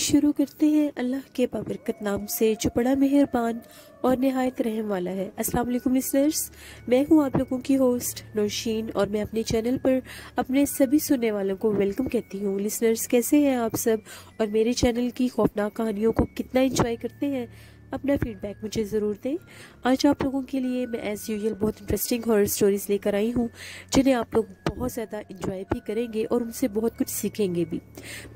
شروع کرتے ہیں اللہ کے بابرکت نام سے جو بڑا مہربان اور نہایت رحم والا ہے۔ السلام علیکم لسنرز، میں ہوں آپ لوگوں کی ہوسٹ نورشین اور میں اپنے چینل پر اپنے سبھی سننے والوں کو ویلکم کہتی ہوں۔ لسنرز کیسے ہیں آپ سب اور میرے چینل کی خوفناک کہانیوں کو کتنا انجوائے کرتے ہیں؟ اپنا فیڈ بیک مجھے ضرور دیں۔ آج آپ لوگوں کے لیے میں ایز یوزل بہت انٹرسٹنگ ہارر سٹوریز لے کر آئی ہوں جنہیں آپ لوگ بہت زیادہ انجوائے بھی کریں گے اور ان سے بہت کچھ سیکھیں گے بھی۔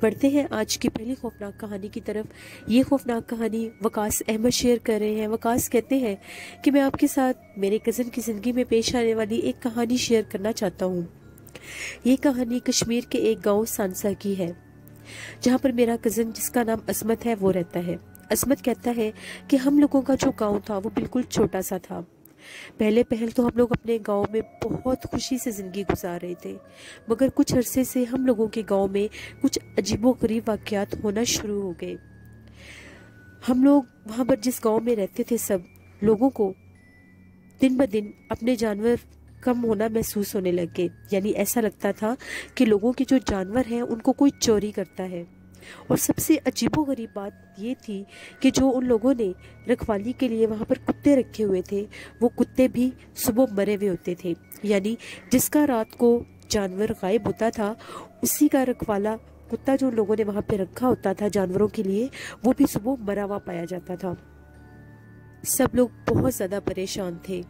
بڑھتے ہیں آج کی پہلی خوفناک کہانی کی طرف۔ یہ خوفناک کہانی وقاص احمد شیئر کر رہے ہیں۔ وقاص کہتے ہیں کہ میں آپ کے ساتھ میرے کزن کی زندگی میں پیش آنے والی ایک کہانی شیئر کرنا چاہتا ہوں۔ یہ کہانی کشمیر کے ایک گاؤں سانسا کی ہے جہاں پر میرا کزن جس کا نام عصمت ہے وہ رہتا ہے۔ عصمت کہتا ہے کہ ہم لوگوں کا جو گاؤں تھا وہ بالکل چھوٹا سا تھا۔ پہلے تو ہم لوگ اپنے گاؤں میں بہت خوشی سے زندگی گزار رہے تھے، مگر کچھ عرصے سے ہم لوگوں کے گاؤں میں کچھ عجیب و غریب واقعات ہونا شروع ہو گئے۔ ہم لوگ وہاں پر جس گاؤں میں رہتے تھے سب لوگوں کو دن بدن اپنے جانور کم ہونا محسوس ہونے لگ گئے، یعنی ایسا لگتا تھا کہ لوگوں کے جو جانور ہیں ان کو کوئی چوری کرتا ہے۔ اور سب سے عجیب و غریب بات یہ تھی کہ جو ان لوگوں نے رکھوالی کے لیے وہاں پر کتے رکھے ہوئے تھے وہ کتے بھی صبح مرے ہوئے ہوتے تھے، یعنی جس کا رات کو جانور غائب ہوتا تھا اسی کا رکھوالا کتا جو لوگوں نے وہاں پہ رکھا ہوتا تھا جانوروں کے لیے وہ بھی صبح مرا ہوا پایا جاتا تھا۔ سب لوگ بہت زیادہ پریشان تھے۔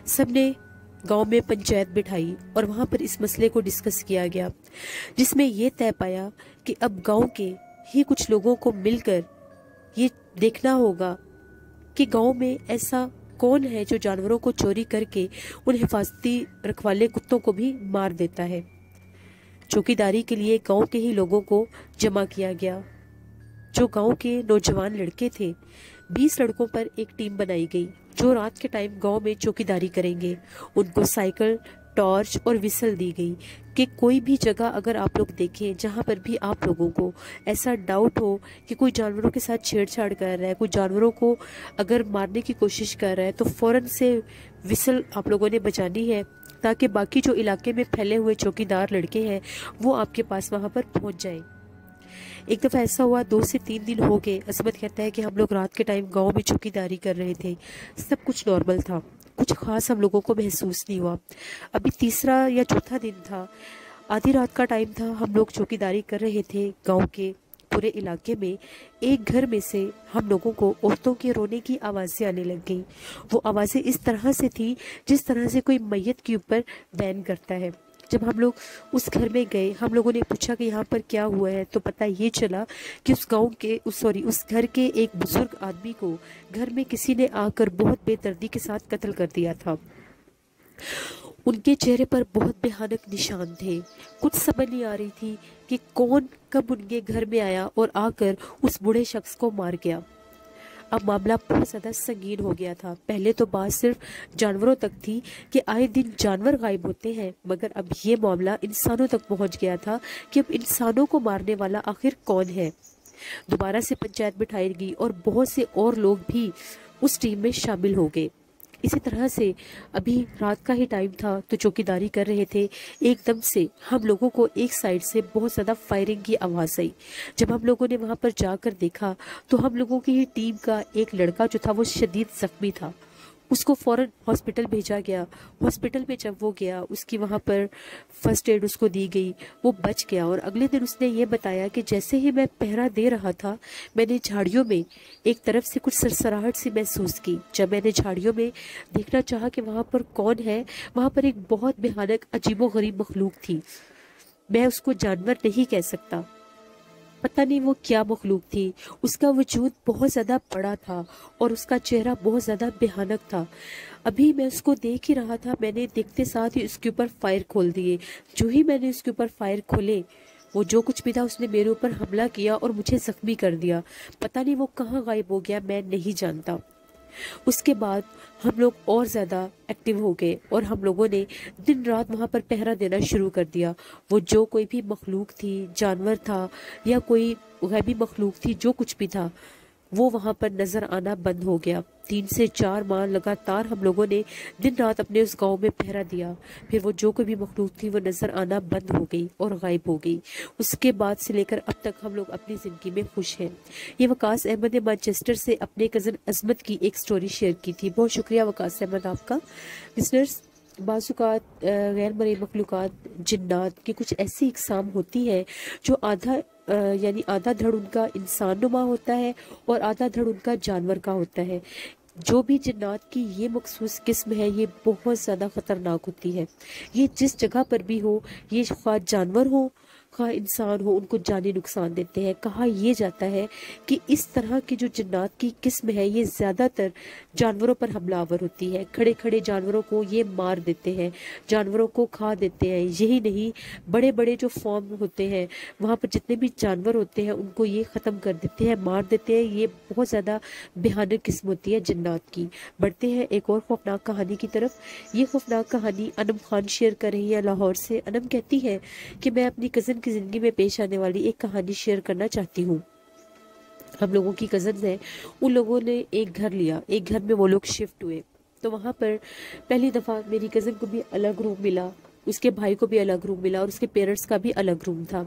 سب نے گاؤں میں پنچایت بٹھائی اور وہاں پر اس مسئلے کو ڈسکس کیا گیا، جس میں یہ طے پایا کہ اب گاؤں کے ہی کچھ لوگوں کو مل کر یہ دیکھنا ہوگا کہ گاؤں میں ایسا کون ہے جو جانوروں کو چوری کر کے ان حفاظتی رکھوالے کتوں کو بھی مار دیتا ہے۔ چوکیداری کے لیے گاؤں کے ہی لوگوں کو جمع کیا گیا۔ جو گاؤں کے نوجوان لڑکے تھے 20 لڑکوں پر ایک ٹیم بنائی گئی جو رات کے ٹائم گاؤں میں چوکیداری کریں گے۔ ان کو سائیکل، ٹارچ اور وسل دی گئی کہ کوئی بھی جگہ اگر آپ لوگ دیکھیں جہاں پر بھی آپ لوگوں کو ایسا ڈاؤٹ ہو کہ کوئی جانوروں کے ساتھ چھیڑ چھاڑ کر رہا ہے، کوئی جانوروں کو اگر مارنے کی کوشش کر رہا ہے تو فوراً سے وسل آپ لوگوں نے بجانی ہے تاکہ باقی جو علاقے میں پھیلے ہوئے چوکیدار لڑکے ہیں وہ آپ کے پاس وہاں پر پہنچ جائیں۔ ایک دفعہ ایسا ہوا 2 سے 3 دن ہو گئے۔ عصمت کہتا ہے کہ ہم لوگ رات کے ٹائم گاؤں میں چوکیداری کر رہے تھے، سب کچھ نارمل تھا، کچھ خاص ہم لوگوں کو محسوس نہیں ہوا۔ ابھی تیسرا یا چوتھا دن تھا، آدھی رات کا ٹائم تھا، ہم لوگ چوکیداری کر رہے تھے گاؤں کے پورے علاقے میں۔ ایک گھر میں سے ہم لوگوں کو عورتوں کے رونے کی آوازیں آنے لگ گئیں۔ وہ آوازیں اس طرح سے تھی جس طرح سے کوئی میت کے اوپر بین کرتا ہے۔ جب ہم لوگ اس گھر میں گئے، ہم لوگوں نے پوچھا کہ یہاں پر کیا ہوا ہے، تو پتہ یہ چلا کہ اس گھر کے ایک بزرگ آدمی کو گھر میں کسی نے آ کر بہت بے دردی کے ساتھ قتل کر دیا تھا۔ ان کے چہرے پر بہت بھیانک نشان تھے۔ کچھ سمجھ نہیں آ رہی تھی کہ کون کب ان کے گھر میں آیا اور آ کر اس بوڑھے شخص کو مار گیا۔ اب معاملہ بہت زیادہ سنگین ہو گیا تھا۔ پہلے تو بات صرف جانوروں تک تھی کہ آئے دن جانور غائب ہوتے ہیں، مگر اب یہ معاملہ انسانوں تک پہنچ گیا تھا کہ اب انسانوں کو مارنے والا آخر کون ہے۔ دوبارہ سے پنچایت بٹھائی گئی اور بہت سے اور لوگ بھی اس ٹیم میں شامل ہو گئے۔ اسی طرح سے ابھی رات کا ہی ٹائم تھا تو چوکیداری کر رہے تھے، ایک دم سے ہم لوگوں کو ایک سائیڈ سے بہت زیادہ فائرنگ کی آواز آئی۔ جب ہم لوگوں نے وہاں پر جا کر دیکھا تو ہم لوگوں کی ہی ٹیم کا ایک لڑکا جو تھا وہ شدید زخمی تھا، اس کو فوراً ہاسپٹل بھیجا گیا۔ ہاسپٹل میں جب وہ گیا اس کی وہاں پر فرسٹ ایڈ اس کو دی گئی، وہ بچ گیا۔ اور اگلے دن اس نے یہ بتایا کہ جیسے ہی میں پہرا دے رہا تھا میں نے جھاڑیوں میں ایک طرف سے کچھ سرسراہٹ سی محسوس کی۔ جب میں نے جھاڑیوں میں دیکھنا چاہا کہ وہاں پر کون ہے، وہاں پر ایک بہت بھیانک عجیب و غریب مخلوق تھی۔ میں اس کو جانور نہیں کہہ سکتا، پتہ نہیں وہ کیا مخلوق تھی۔ اس کا وجود بہت زیادہ بڑا تھا اور اس کا چہرہ بہت زیادہ بھیانک تھا۔ ابھی میں اس کو دیکھ ہی رہا تھا، میں نے دیکھتے ساتھ ہی اس کے اوپر فائر کھول دیے۔ جو ہی میں نے اس کے اوپر فائر کھولے وہ جو کچھ بھی تھا اس نے میرے اوپر حملہ کیا اور مجھے زخمی کر دیا۔ پتہ نہیں وہ کہاں غائب ہو گیا، میں نہیں جانتا۔ اس کے بعد ہم لوگ اور زیادہ ایکٹیو ہو گئے اور ہم لوگوں نے دن رات وہاں پر پہرا دینا شروع کر دیا۔ وہ جو کوئی بھی مخلوق تھی، جانور تھا یا کوئی غیبی مخلوق تھی، جو کچھ بھی تھا، وہ وہاں پر نظر آنا بند ہو گیا۔ 3 سے 4 ماہ لگاتار ہم لوگوں نے دن رات اپنے اس گاؤں میں پہرا دیا، پھر وہ جو کوئی بھی مخلوق تھی وہ نظر آنا بند ہو گئی اور غائب ہو گئی۔ اس کے بعد سے لے کر اب تک ہم لوگ اپنی زندگی میں خوش ہیں۔ یہ وقاص احمد نے مانچسٹر سے اپنے کزن عظمت کی ایک سٹوری شیئر کی تھی۔ بہت شکریہ وقاص احمد آپ کا۔ لسنرز، بعض اوقات غیر مرئی مخلوقات، جنات کی کچھ ایسی اقسام ہوتی ہے جو آدھا دھڑ ان کا انسان نما ہوتا ہے اور آدھا دھڑ ان کا جانور کا ہوتا ہے۔ جو بھی جنات کی یہ مخصوص قسم ہے یہ بہت زیادہ خطرناک ہوتی ہے۔ یہ جس جگہ پر بھی ہو، یہ خواہ جانور ہو خواہ انسان ہو، ان کو جانی نقصان دیتے ہیں۔ کہا یہ جاتا ہے کہ اس طرح کی جو جنات کی قسم ہے یہ زیادہ تر جانوروں پر حملہ آور ہوتی ہے۔ کھڑے کھڑے جانوروں کو یہ مار دیتے ہیں، جانوروں کو کھا دیتے ہیں۔ یہی نہیں، بڑے بڑے جو فارم ہوتے ہیں وہاں پر جتنے بھی جانور ہوتے ہیں ان کو یہ ختم کر دیتے ہیں، مار دیتے ہیں۔ یہ بہت زیادہ بھیانک قسم ہوتی ہے جنات کی۔ بڑھتے ہیں ایک اور خوفناک کہانی کی طرف۔ یہ خوفناک کہانی انم خان شیئر کر رہی ہے لاہور سے۔ انم کہتی ہے کہ میں اپنی کزن کی زندگی میں پیش آنے والی ایک کہانی شیئر کرنا چاہتی ہوں۔ ہم لوگوں کی کزنز ہیں، ان لوگوں نے ایک گھر لیا، ایک گھر میں وہ لوگ شفٹ ہوئے، تو وہاں پر پہلی دفعہ میری کزن کو بھی الگ روم ملا، اس کے بھائی کو بھی الگ روم ملا اور اس کے پیرنٹس کا بھی الگ روم تھا۔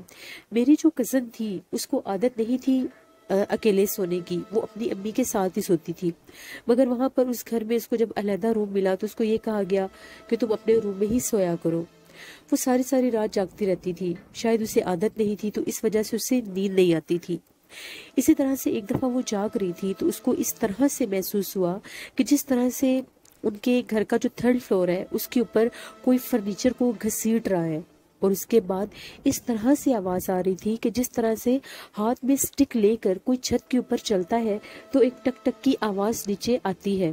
میری جو کزن تھی اس کو عادت نہیں تھی اکیلے سونے کی، وہ اپنی امی کے ساتھ ہی سوتی تھی، مگر وہاں پر اس گھر میں اس کو جب علیحدہ روم ملا تو اس کو یہ کہا گیا کہ تم اپنے روم میں ہی سویا کرو۔ وہ ساری رات جاگتی رہتی تھی، شاید اسے عادت نہیں تھی تو اس وجہ سے اسے نیند نہیں آتی تھی۔ اسی طرح سے ایک دفعہ وہ جاگ رہی تھی تو اس کو اس طرح سے محسوس ہوا کہ جس طرح سے ان کے گھر کا جو 3rd فلور ہے اس کے اوپر کوئی فرنیچر کو گھسیٹ رہا ہے، اور اس کے بعد اس طرح سے آواز آ رہی تھی کہ جس طرح سے ہاتھ میں سٹک لے کر کوئی چھت کے اوپر چلتا ہے تو ایک ٹک ٹک کی آواز نیچے آتی ہے۔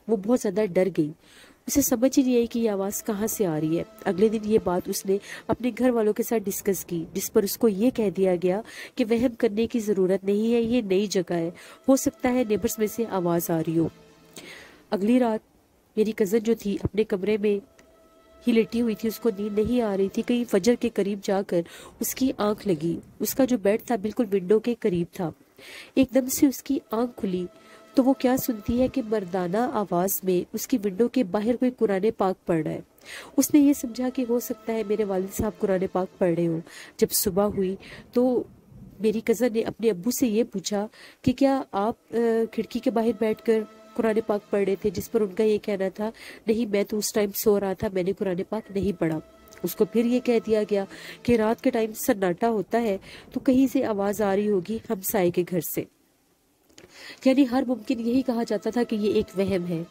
وہ بہت زیادہ ڈر گئی، اسے سمجھ ہی نہیں آئی کہ یہ آواز کہاں سے آ رہی ہے۔ اگلے دن یہ بات اس نے اپنے گھر والوں کے ساتھ ڈسکس کی، جس پر اس کو یہ کہہ دیا گیا کہ وہم کرنے کی ضرورت نہیں ہے، یہ نئی جگہ ہے، ہو سکتا ہے نیبرز میں سے آواز آ رہی ہو۔ اگلی رات میری کزن جو تھی اپنے کمرے میں ہی لیٹی ہوئی تھی، اس کو نیند نہیں آ رہی تھی۔ کہیں فجر کے قریب جا کر اس کی آنکھ لگی، اس کا جو بیڈ تھا بالکل ونڈو کے قریب تھا۔ ایک دم سے اس کی آنکھ کھلی تو وہ کیا سنتی ہے کہ مردانہ آواز میں اس کی ونڈو کے باہر کوئی قرآن پاک پڑھ رہا ہے۔ اس نے یہ سمجھا کہ ہو سکتا ہے میرے والد صاحب قرآن پاک پڑھ رہے ہوں۔ جب صبح ہوئی تو میری کزن نے اپنے ابو سے یہ پوچھا کہ کیا آپ کھڑکی کے باہر بیٹھ کر قرآن پاک پڑھ رہے تھے، جس پر ان کا یہ کہنا تھا نہیں میں تو اس ٹائم سو رہا تھا، میں نے قرآن پاک نہیں پڑھا۔ اس کو پھر یہ کہہ دیا گیا کہ رات کے ٹائم سناٹا ہوتا ہے تو کہیں سے آواز آ رہی ہوگی ہمسائے کے گھر سے، یعنی ہر ممکن یہی کہا جاتا تھا کہ یہ ایک وہم ہے۔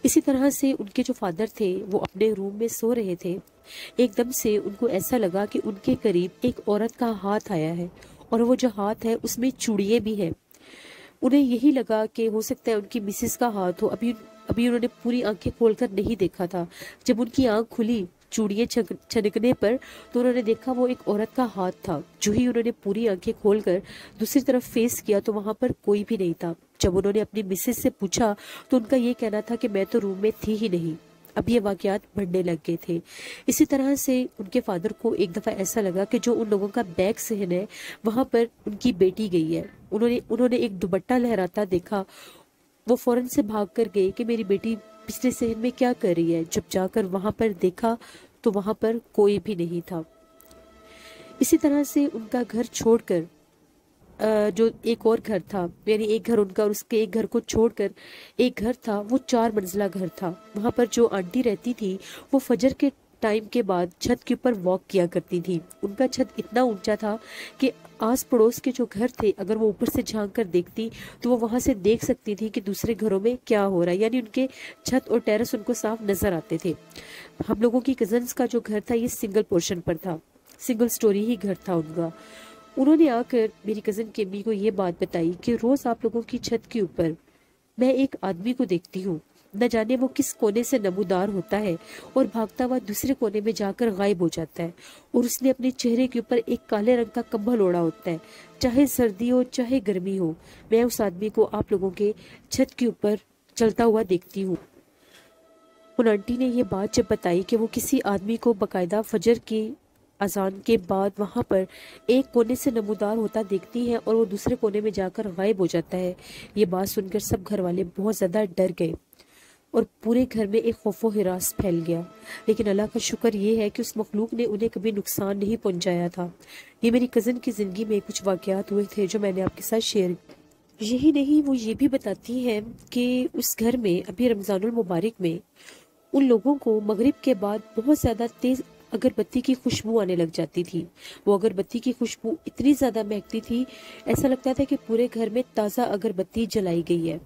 اسی طرح سے ان کے جو فادر تھے وہ اپنے روم میں سو رہے تھے، ایک دم سے ان کو ایسا لگا کہ ان کے قریب ایک عورت کا ہاتھ آیا ہے، اور وہ جو ہاتھ ہے اس میں چوڑیے بھی ہیں۔ انہیں یہی لگا کہ ہو سکتا ہے ان کی مسز کا ہاتھ ہو۔ ابھی انہوں نے پوری آنکھیں کھول کر نہیں دیکھا تھا، جب ان کی آنکھ کھلی چوڑیے چھنکنے پر تو انہوں نے دیکھا وہ ایک عورت کا ہاتھ تھا۔ جو ہی انہوں نے پوری آنکھیں کھول کر دوسری طرف فیس کیا تو وہاں پر کوئی بھی نہیں تھا۔ جب انہوں نے اپنی مسز سے پوچھا تو ان کا یہ کہنا تھا کہ میں تو روم میں تھی ہی نہیں۔ اب یہ واقعات بڑھنے لگ گئے تھے۔ اسی طرح سے ان کے فادر کو ایک دفعہ ایسا لگا کہ جو ان لوگوں کا بیک صحن ہے وہاں پر ان کی بیٹی گئی ہے۔ انہوں نے ایک دوپٹہ لہراتا دیکھا، وہ فوراً سے بھاگ کر گئے کہ میری بیٹی پچھلے صحن میں کیا کر رہی ہے۔ جب جا کر وہاں پر دیکھا تو وہاں پر کوئی بھی نہیں تھا۔ اسی طرح سے ان کا گھر چھوڑ کر جو ایک اور گھر تھا، یعنی ایک گھر ان کا اور اس کے ایک گھر کو چھوڑ کر ایک گھر تھا، وہ 4 منزلہ گھر تھا۔ وہاں پر جو آنٹی رہتی تھی وہ فجر کے ٹائم کے بعد چھت کے اوپر واک کیا کرتی تھی۔ ان کا چھت اتنا اونچا تھا کہ آس پڑوس کے جو گھر تھے اگر وہ اوپر سے جھانک کر دیکھتی تو وہ وہاں سے دیکھ سکتی تھی کہ دوسرے گھروں میں کیا ہو رہا ہے، یعنی ان کے چھت اور ٹیرس ان کو صاف نظر آتے تھے۔ ہم لوگوں کی کزنز کا جو گھر تھا یہ سنگل پورشن پر تھا، سنگل سٹوری ہی گھر تھا ان کا۔ انہوں نے آ کر میری کزن کی امی کو یہ بات بتائی کہ روز آپ لوگوں کی چھت کے اوپر میں ایک آدمی کو دیکھتی ہوں، نہ جانے وہ کس کونے سے نمودار ہوتا ہے اور بھاگتا ہوا دوسرے کونے میں جا کر غائب ہو جاتا ہے، اور اس نے اپنے چہرے کے اوپر ایک کالے رنگ کا کمبل اوڑھا ہوتا ہے، چاہے سردی ہو چاہے گرمی ہو، میں اس آدمی کو آپ لوگوں کے چھت کے اوپر چلتا ہوا دیکھتی ہوں۔ ان آنٹی نے یہ بات جب بتائی کہ وہ کسی آدمی کو باقاعدہ فجر کی اذان کے بعد وہاں پر ایک کونے سے نمودار ہوتا دیکھتی ہیں اور وہ دوسرے کونے میں جا کر غائب ہو جاتا ہے۔ یہ بات سن کر سب گھر والے بہت زیادہ ڈر گئے اور پورے گھر میں ایک خوف و ہراس پھیل گیا، لیکن اللہ کا شکر یہ ہے کہ اس مخلوق نے انہیں کبھی نقصان نہیں پہنچایا تھا۔ یہ میری کزن کی زندگی میں کچھ واقعات ہوئے تھے جو میں نے آپ کے ساتھ شیئر کیا۔ یہی نہیں، وہ یہ بھی بتاتی ہیں کہ اس گھر میں ابھی رمضان المبارک میں ان لوگوں کو مغرب کے بعد بہت زیادہ تیز اگربتی کی خوشبو آنے لگ جاتی تھی۔ وہ اگربتی کی خوشبو اتنی زیادہ مہکتی تھی، ایسا لگتا تھا کہ پورے گھر میں تازہ اگربتی جلائی گئی ہے۔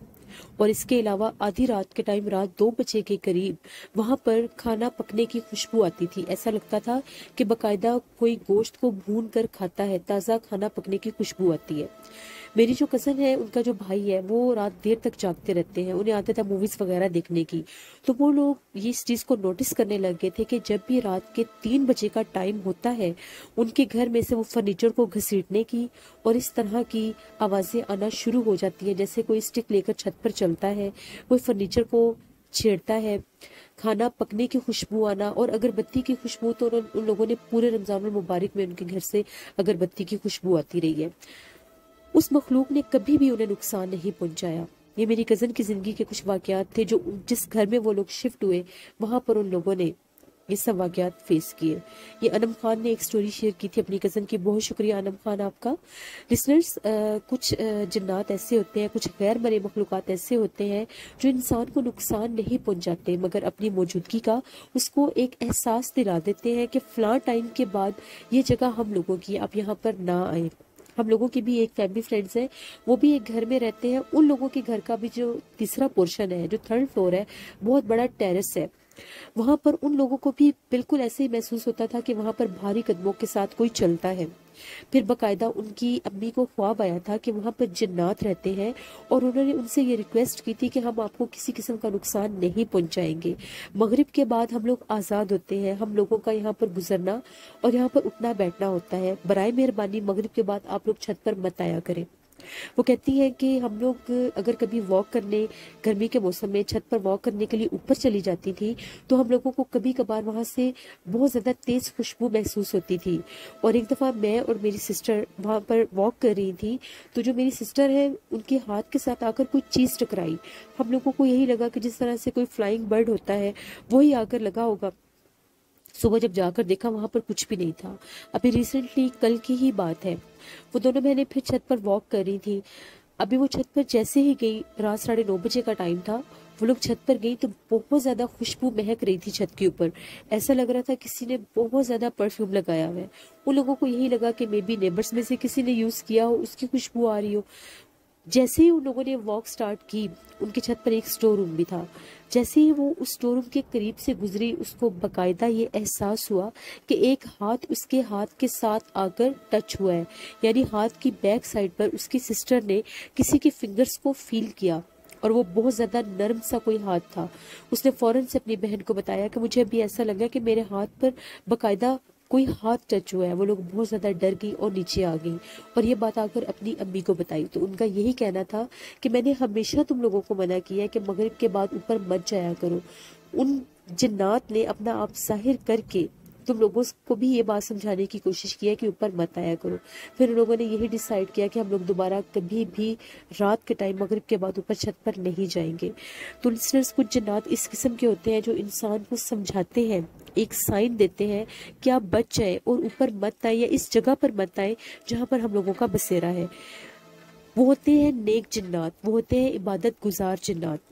اور اس کے علاوہ آدھی رات کے ٹائم، رات 2 بجے کے قریب، وہاں پر کھانا پکنے کی خوشبو آتی تھی۔ ایسا لگتا تھا کہ باقاعدہ کوئی گوشت کو بھون کر کھاتا ہے، تازہ کھانا پکنے کی خوشبو آتی ہے۔ میری جو کزن ہے، ان کا جو بھائی ہے، وہ رات دیر تک جاگتے رہتے ہیں، انہیں عادت ہے موویز وغیرہ دیکھنے کی۔ تو وہ لوگ یہ اس چیز کو نوٹس کرنے لگ گئے تھے کہ جب بھی رات کے 3 بجے کا ٹائم ہوتا ہے، ان کے گھر میں سے وہ فرنیچر کو گھسیٹنے کی اور اس طرح کی آوازیں آنا شروع ہو جاتی ہیں، جیسے کوئی اسٹک لے کر چھت پر چلتا ہے، کوئی فرنیچر کو چھیڑتا ہے۔ کھانا پکنے کی خوشبو آنا اور اگربتی کی خوشبو، تو ان لوگوں نے پورے رمضان المبارک میں ان کے گھر سے اگربتی کی خوشبو آتی رہی ہے۔ اس مخلوق نے کبھی بھی انہیں نقصان نہیں پہنچایا۔ یہ میری کزن کی زندگی کے کچھ واقعات تھے جو جس گھر میں وہ لوگ شفٹ ہوئے، وہاں پر ان لوگوں نے یہ سب واقعات فیس کیے۔ یہ انم خان نے ایک سٹوری شیئر کی تھی اپنی کزن کی۔ بہت شکریہ انم خان آپ کا۔ لسنرز، کچھ جنات ایسے ہوتے ہیں، کچھ غیر مرئی مخلوقات ایسے ہوتے ہیں جو انسان کو نقصان نہیں پہنچاتے، مگر اپنی موجودگی کا اس کو ایک احساس دلا دیتے ہیں کہ فلاں ٹائم کے بعد یہ جگہ ہم لوگوں کی، آپ یہاں پر نہ آئیں۔ ہم لوگوں کی بھی ایک فیملی فرینڈز ہیں، وہ بھی ایک گھر میں رہتے ہیں۔ ان لوگوں کے گھر کا بھی جو تیسرا پورشن ہے، جو 3rd فلور ہے، بہت بڑا ٹیرس ہے۔ وہاں پر ان لوگوں کو بھی بالکل ایسے ہی محسوس ہوتا تھا کہ وہاں پر بھاری قدموں کے ساتھ کوئی چلتا ہے۔ پھر باقاعدہ ان کی امی کو خواب آیا تھا کہ وہاں پر جنات رہتے ہیں اور انہوں نے ان سے یہ ریکویسٹ کی تھی کہ ہم آپ کو کسی قسم کا نقصان نہیں پہنچائیں گے۔ مغرب کے بعد ہم لوگ آزاد ہوتے ہیں، ہم لوگوں کا یہاں پر گزرنا اور یہاں پر اٹھنا بیٹھنا ہوتا ہے۔ برائے مہربانی مغرب کے بعد آپ لوگ چھت پر مت آیا کریں۔ وہ کہتی ہے کہ ہم لوگ اگر کبھی واک کرنے، گرمی کے موسم میں چھت پر واک کرنے کے لیے اوپر چلی جاتی تھی، تو ہم لوگوں کو کبھی کبھار وہاں سے بہت زیادہ تیز خوشبو محسوس ہوتی تھی۔ اور ایک دفعہ میں اور میری سسٹر وہاں پر واک کر رہی تھی، تو جو میری سسٹر ہے، ان کے ہاتھ کے ساتھ آ کر کوئی چیز ٹکرائی۔ ہم لوگوں کو یہی لگا کہ جس طرح سے کوئی فلائنگ برڈ ہوتا ہے، وہی آ کر لگا ہوگا۔ صبح جب جا کر دیکھا، وہاں پر کچھ بھی نہیں تھا۔ ابھی ریسنٹلی کل کی ہی بات ہے، وہ دونوں بہنیں پھر چھت پر واک کر رہی تھی۔ ابھی وہ چھت پر جیسے ہی گئی، رات 9:30 بجے کا ٹائم تھا، وہ لوگ چھت پر گئی تو بہت زیادہ خوشبو مہک رہی تھی چھت کے اوپر۔ ایسا لگ رہا تھا کسی نے بہت زیادہ پرفیوم لگایا ہوا ہے۔ ان لوگوں کو یہی لگا کہ مے بی نیبرز میں سے کسی نے یوز کیا ہو، اس کی خوشبو آ رہی ہو۔ جیسے ہی ان لوگوں نے واک سٹارٹ کی، ان کے چھت پر ایک سٹور روم بھی تھا۔ جیسے ہی وہ اس سٹور روم کے قریب سے گزری، اس کو باقاعدہ یہ احساس ہوا کہ ایک ہاتھ اس کے ہاتھ کے ساتھ آ کر ٹچ ہوا ہے، یعنی ہاتھ کی بیک سائڈ پر اس کی سسٹر نے کسی کے فنگرز کو فیل کیا، اور وہ بہت زیادہ نرم سا کوئی ہاتھ تھا۔ اس نے فوراً سے اپنی بہن کو بتایا کہ مجھے ابھی ایسا لگا کہ میرے ہاتھ پر باقاعدہ کوئی ہاتھ ٹچ ہوا ہے۔ وہ لوگ بہت زیادہ ڈر گئی اور نیچے آ گئی، اور یہ بات آ کر اپنی امی کو بتائی۔ تو ان کا یہی کہنا تھا کہ میں نے ہمیشہ تم لوگوں کو منع کیا ہے کہ مغرب کے بعد اوپر مت جایا کرو۔ ان جنات نے اپنا آپ ظاہر کر کے تم لوگوں کو بھی یہ بات سمجھانے کی کوشش کی ہے کہ اوپر مت آیا کرو۔ پھر ان لوگوں نے یہی ڈیسائیڈ کیا کہ ہم لوگ دوبارہ کبھی بھی رات کے ٹائم مغرب کے بعد اوپر چھت پر نہیں جائیں گے۔ تو لسنرز، کچھ جنات اس قسم کے ہوتے ہیں جو انسان کو سمجھاتے ہیں، ایک سائن دیتے ہیں کہ آپ بچ جائیں اور اوپر مت آئیں یا اس جگہ پر مت آئیں جہاں پر ہم لوگوں کا بسیرا ہے۔ وہ ہوتے ہیں نیک جنات، وہ ہوتے ہیں عبادت گزار جنات،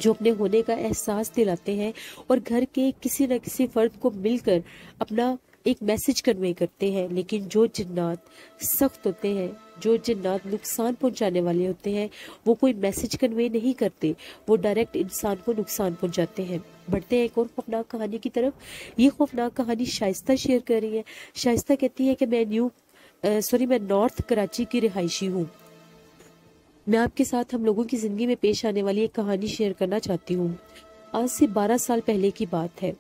جو اپنے ہونے کا احساس دلاتے ہیں اور گھر کے کسی نہ کسی فرد کو مل کر اپنا ایک میسج کنوے کرتے ہیں۔ لیکن جو جنات سخت ہوتے ہیں، جو جنات نقصان پہنچانے والے ہوتے ہیں، وہ کوئی میسج کنوے نہیں کرتے، وہ ڈائریکٹ انسان کو نقصان پہنچاتے ہیں۔ بڑھتے ہیں ایک اور خوفناک کہانی کی طرف۔ یہ خوفناک کہانی شائستہ شیئر کر رہی ہے۔ شائستہ کہتی ہے کہ میں نارتھ کراچی کی رہائشی ہوں۔ میں آپ کے ساتھ ہم لوگوں کی زندگی میں پیش آنے والی ایک کہانی شیئر کرنا چاہتی ہوں۔ آج سے 12 سال پہلے کی بات ہے۔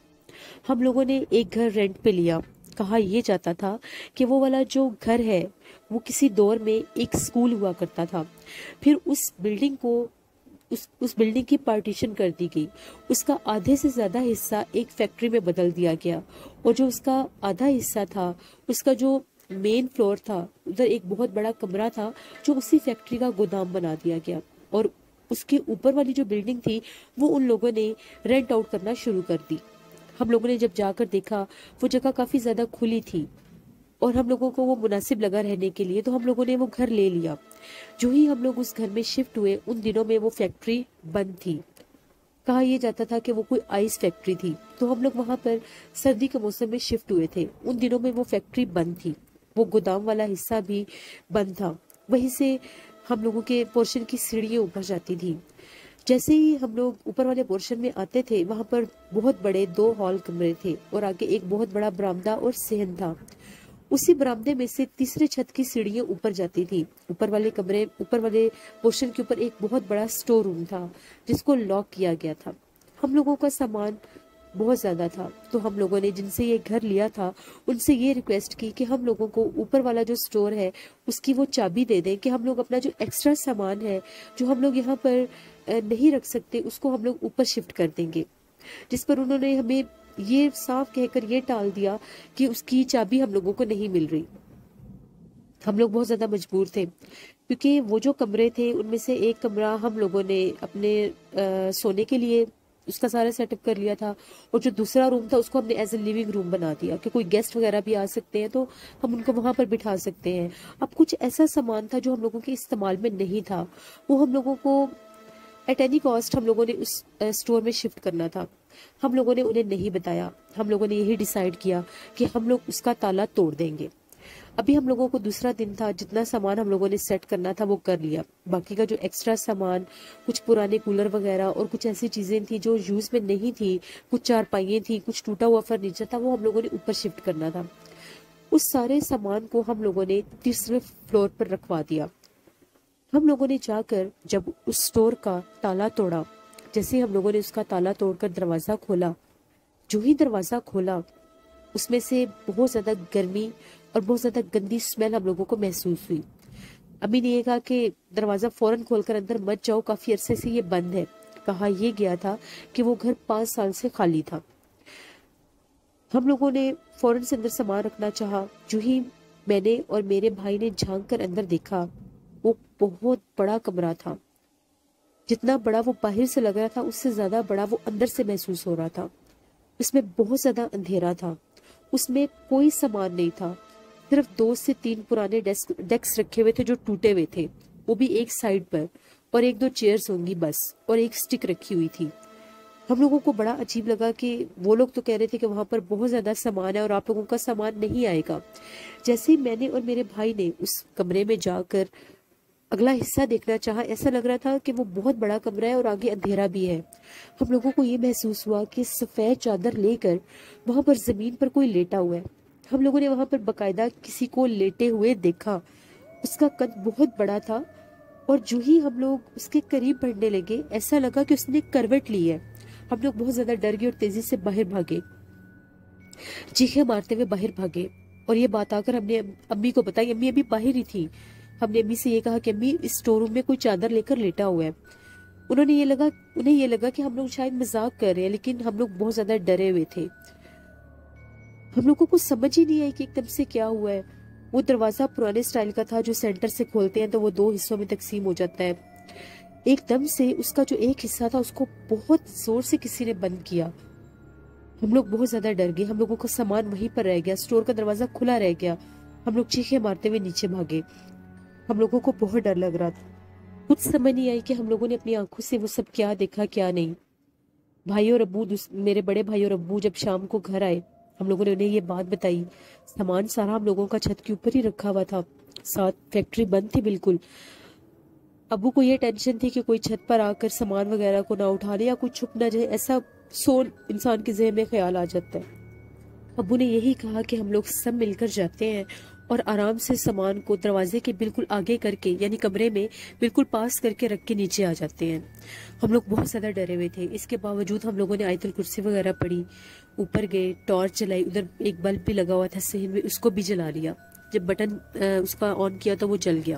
ہم لوگوں نے ایک گھر رینٹ پہ لیا۔ کہا یہ جاتا تھا کہ وہ والا جو گھر ہے، وہ کسی دور میں ایک سکول ہوا کرتا تھا۔ پھر اس بلڈنگ کو اس بلڈنگ کی پارٹیشن کر دی گئی. اس کا آدھے سے زیادہ حصہ ایک فیکٹری میں بدل دیا گیا اور جو اس کا آدھا حصہ تھا اس کا جو مین فلور تھا ادھر ایک بہت بڑا کمرہ تھا جو اسی فیکٹری کا گودام بنا دیا گیا اور اس کے اوپر والی جو بلڈنگ تھی وہ ان لوگوں نے رینٹ آؤٹ کرنا شروع کر دی. ہم لوگوں نے جب جا کر دیکھا وہ جگہ کافی زیادہ کھلی تھی اور ہم لوگوں کو وہ مناسب لگا رہنے کے لیے, تو ہم لوگوں نے وہ گھر لے لیا. جو ہی ہم لوگ اس گھر میں شفٹ ہوئے ان دنوں میں وہ فیکٹری بند تھی. کہا یہ جاتا تھا کہ وہ کوئی آئس فیکٹری تھی, تو ہم لوگ وہاں پر سردی کے موسم میں شفٹ ہوئے تھے. ان دنوں میں وہ فیکٹری بند تھی, وہ گودام والا حصہ بھی بند تھا. وہیں سے ہم لوگوں کے پورشن کی سیڑھیاں اوپر جاتی تھی. جیسے ہی ہم لوگ اوپر والے پورشن میں آتے تھے وہاں پر بہت بڑے 2 ہال کمرے تھے اور آگے ایک بہت بڑا برآمدہ اور صحن تھا. اسی برآمدے میں سے تیسرے چھت کی سیڑھیاں اوپر جاتی تھی. اوپر والے پورشن کے اوپر ایک بہت بڑا سٹور روم تھا جس کو لاک کیا گیا تھا. ہم لوگوں کا سامان بہت زیادہ تھا, تو ہم لوگوں نے جن سے یہ گھر لیا تھا ان سے یہ ریکویسٹ کی کہ ہم لوگوں کو اوپر والا جو سٹور ہے اس کی وہ چابی دے دیں کہ ہم لوگ اپنا جو ایکسٹرا سامان ہے جو ہم لوگ یہاں پر نہیں رکھ سکتے اس کو ہم لوگ اوپر شفٹ کر دیں گے. جس پر انہوں نے ہمیں یہ صاف کہہ کر یہ ٹال دیا کہ اس کی چابی ہم لوگوں کو نہیں مل رہی. ہم لوگ بہت زیادہ مجبور تھے کیونکہ وہ جو کمرے تھے ان میں سے ایک کمرہ ہم لوگوں نے اپنے سونے کے لیے اس کا سارا سیٹ اپ کر لیا تھا اور جو دوسرا روم تھا اس کو ہم نے ایز اے لیونگ روم بنا دیا کہ کوئی گیسٹ وغیرہ بھی آ سکتے ہیں تو ہم ان کو وہاں پر بٹھا سکتے ہیں. اب کچھ ایسا سامان تھا جو ہم لوگوں کے استعمال میں نہیں تھا, وہ ہم لوگوں کو ایٹ اینی کاسٹ ہم لوگوں نے اس سٹور میں شفٹ کرنا تھا. ہم لوگوں نے انہیں نہیں بتایا. ہم لوگوں نے یہی ڈیسائیڈ کیا کہ ہم لوگ اس کا تالا توڑ دیں گے. ابھی ہم لوگوں کو دوسرا دن تھا, جتنا سامان ہم لوگوں نے سیٹ کرنا تھا وہ کر لیا. باقی کا جو ایکسٹرا سامان, کچھ پرانے کولر وغیرہ اور کچھ ایسی چیزیں تھیں جو یوز میں نہیں تھی, کچھ چارپائیاں تھیں, کچھ ٹوٹا ہوا فرنیچر تھا, وہ ہم لوگوں نے اوپر شفٹ کرنا تھا. اس سارے سامان کو ہم لوگوں نے تیسرے فلور پر رکھوا دیا. ہم لوگوں نے جا کر جب اس سٹور کا تالا توڑا, جیسے ہم لوگوں نے اس کا تالا توڑ کر دروازہ کھولا, جو ہی دروازہ کھولا اس میں سے بہت زیادہ گرمی اور بہت زیادہ گندی سمیل ہم لوگوں کو محسوس ہوئی. امی نے یہ کہا کہ دروازہ فوراً کھول کر اندر مت جاؤ, کافی عرصے سے یہ بند ہے. کہا یہ گیا تھا کہ وہ گھر 5 سال سے خالی تھا. ہم لوگوں نے فوراً سے اندر سامان رکھنا چاہا. جو ہی میں نے اور میرے بھائی نے جھانک کر اندر دیکھا, وہ بہت بڑا کمرہ تھا. جتنا بڑا وہ باہر سے لگ رہا تھا اس سے زیادہ بڑا وہ اندر سے محسوس ہو رہا تھا. اس میں بہت زیادہ اندھیرا تھا. اس میں کوئی سامان نہیں تھا, صرف 2 سے 3 پرانے ڈیسک رکھے ہوئے تھے جو ٹوٹے ہوئے تھے, وہ بھی ایک سائیڈ پر, اور 1-2 چیئرز ہوں گی بس, اور ایک سٹک رکھی ہوئی تھی. ہم لوگوں کو بڑا عجیب لگا کہ وہ لوگ تو کہہ رہے تھے کہ وہاں پر بہت زیادہ سامان ہے اور آپ لوگوں کا سامان نہیں آئے گا. جیسے ہی میں نے اور میرے بھائی نے اس کمرے میں جا کر اگلا حصہ دیکھنا چاہا, ایسا لگ رہا تھا کہ وہ بہت بڑا کمرہ ہے اور آگے اندھیرا بھی ہے. ہم لوگوں کو یہ محسوس ہوا کہ سفید چادر لے کر وہاں پر زمین پر کوئی لیٹا ہوا ہے. ہم لوگوں نے وہاں پر باقاعدہ کسی کو لیٹے ہوئے دیکھا. اس کا قد بہت بڑا تھا اور جو ہی ہم لوگ اس کے قریب بڑھنے لگے ایسا لگا کہ اس نے کروٹ لی ہے. ہم لوگ بہت زیادہ ڈر گئے اور تیزی سے باہر بھاگے, چیخیں مارتے ہوئے باہر بھاگے. اور یہ بات آ کر ہم نے امی کو بتائی. امی ابھی باہر ہی تھی. ہم نے امی سے یہ کہا کہ امی اس اسٹور روم میں کوئی چادر لے کر لیٹا ہوا ہے. انہیں یہ لگا کہ ہم لوگ شاید مذاق کر رہے ہیں, لیکن ہم لوگ بہت زیادہ ڈرے ہوئے تھے. ہم لوگوں کو سمجھ ہی نہیں آئی کہ ایک دم سے کیا ہوا ہے. وہ دروازہ پرانے سٹائل کا تھا جو سینٹر سے کھولتے ہیں تو وہ 2 حصوں میں تقسیم ہو جاتا ہے. ایک دم سے اس کا جو ایک حصہ تھا اس کو بہت زور سے کسی نے بند کیا. ہم لوگ بہت زیادہ ڈر گئے. ہم لوگوں کا سامان وہیں پر رہ گیا, سٹور کا دروازہ کھلا رہ گیا. ہم لوگ چیخیں مارتے ہوئے نیچے بھاگے. ہم لوگوں کو بہت ڈر لگ رہا تھا. کچھ سمجھ نہیں آئی کہ ہم لوگوں نے اپنی آنکھوں سے وہ سب کیا دیکھا کیا نہیں. بھائی اور ابو, میرے بڑے بھائی اور ابو جب شام کو گھر آئے ہم لوگوں نے انہیں یہ بات بتائی. سامان سارا ہم لوگوں کا چھت کے اوپر ہی رکھا ہوا تھا, ساتھ فیکٹری بند تھی بالکل. ابو کو یہ ٹینشن تھی کہ کوئی چھت پر آ کر سامان وغیرہ کو نہ اٹھا لے یا کوئی چھپ نہ جائے, ایسا انسان کے ذہن میں خیال آ جاتا ہے. ابو نے یہی کہا کہ ہم لوگ سب مل کر جاتے ہیں اور آرام سے سامان کو دروازے کے بالکل آگے کر کے, یعنی کمرے میں بالکل پاس کر کے رکھ کے نیچے آ جاتے ہیں. ہم لوگ بہت زیادہ ڈرے ہوئے تھے. اس کے باوجود ہم لوگوں نے آیت الکرسی وغیرہ پڑھی, اوپر گئے, ٹارچ جلائی. ادھر ایک بلب بھی لگا ہوا تھا صحن میں, اس کو بھی جلا لیا. جب بٹن اس کا آن کیا تو وہ جل گیا.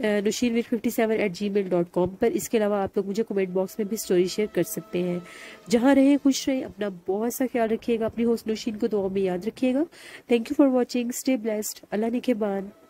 noshinvir57@gmail.com پر. اس کے علاوہ آپ لوگ مجھے کمنٹ باکس میں بھی اسٹوری شیئر کر سکتے ہیں. جہاں رہیں خوش رہیں, اپنا بہت سا خیال رکھیے گا, اپنی ہوسٹ نوشین کو دعاؤں میں یاد رکھیے گا. Thank you for watching, stay blessed, اللہ نگہبان.